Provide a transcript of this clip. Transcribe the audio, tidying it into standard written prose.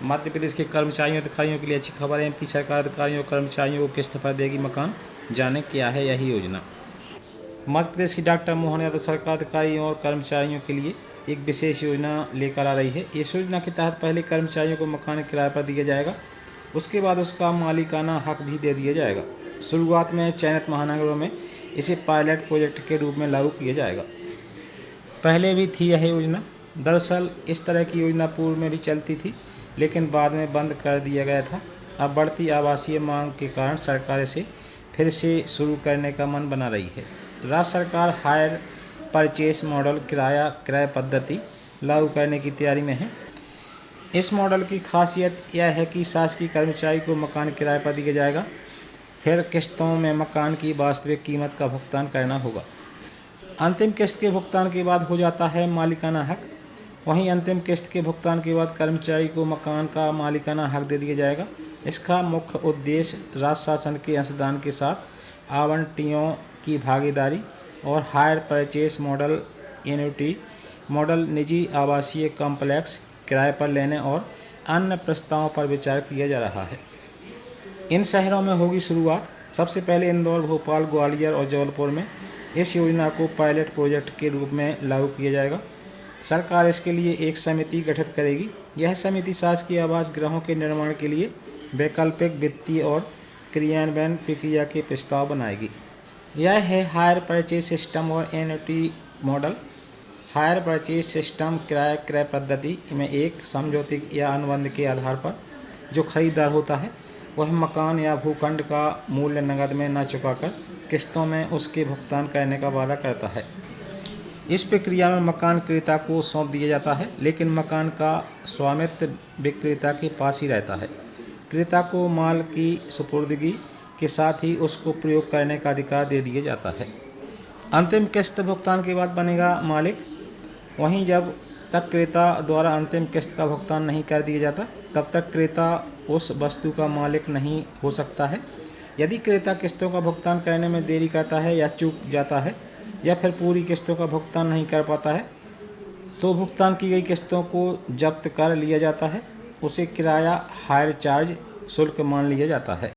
मध्य प्रदेश के कर्मचारियों अधिकारियों के लिए अच्छी खबर है। एमपी सरकार अधिकारियों और कर्मचारियों को किस्त पर देगी मकान। जाने क्या है यही योजना। मध्य प्रदेश की डॉक्टर मोहन यादव सरकार अधिकारियों और कर्मचारियों के लिए एक विशेष योजना लेकर आ रही है। इस योजना के तहत पहले कर्मचारियों को मकान किराए पर दिया जाएगा, उसके बाद उसका मालिकाना हक भी दे दिया जाएगा। शुरुआत में चयनित महानगरों में इसे पायलट प्रोजेक्ट के रूप में लागू किया जाएगा। पहले भी थी यह योजना। दरअसल इस तरह की योजना पूर्व में भी चलती थी, लेकिन बाद में बंद कर दिया गया था। अब बढ़ती आवासीय मांग के कारण सरकार इसे फिर से शुरू करने का मन बना रही है। राज्य सरकार हायर परचेस मॉडल किराया क्रय पद्धति लागू करने की तैयारी में है। इस मॉडल की खासियत यह है कि शासकीय कर्मचारी को मकान किराए पर दिया जाएगा, फिर किस्तों में मकान की वास्तविक कीमत का भुगतान करना होगा। अंतिम किस्त के भुगतान के बाद हो जाता है मालिकाना हक। वहीं अंतिम किस्त के भुगतान के बाद कर्मचारी को मकान का मालिकाना हक दे दिया जाएगा। इसका मुख्य उद्देश्य राज्य शासन के अंशदान के साथ आवंटियों की भागीदारी और hire purchase model, annuity model, निजी आवासीय कॉम्प्लेक्स किराए पर लेने और अन्य प्रस्तावों पर विचार किया जा रहा है। इन शहरों में होगी शुरुआत। सबसे पहले इंदौर, भोपाल, ग्वालियर और जबलपुर में इस योजना को पायलट प्रोजेक्ट के रूप में लागू किया जाएगा। सरकार इसके लिए एक समिति गठित करेगी। यह समिति शासकीय आवास गृहों के निर्माण के लिए वैकल्पिक वित्तीय और क्रियान्वयन प्रक्रिया के प्रस्ताव बनाएगी। यह है हायर परचेज सिस्टम और annuity model. Hire purchase system किराया क्रय पद्धति में एक समझौते या अनुबंध के आधार पर जो खरीदार होता है वह मकान या भूखंड का मूल्य नकद में न चुकाकर किस्तों में उसके भुगतान करने का वादा करता है। इस प्रक्रिया में मकान क्रेता को सौंप दिया जाता है, लेकिन मकान का स्वामित्व विक्रेता के पास ही रहता है। क्रेता को माल की सुपुर्दगी के साथ ही उसको प्रयोग करने का अधिकार दे दिया जाता है। अंतिम किस्त भुगतान के बाद बनेगा मालिक। वहीं जब तक क्रेता द्वारा अंतिम किस्त का भुगतान नहीं कर दिया जाता, तब तक क्रेता उस वस्तु का मालिक नहीं हो सकता है। यदि क्रेता किस्तों का भुगतान करने में देरी करता है या चूक जाता है या फिर पूरी किस्तों का भुगतान नहीं कर पाता है, तो भुगतान की गई किस्तों को जब्त कर लिया जाता है। उसे किराया हायर चार्ज शुल्क मान लिया जाता है।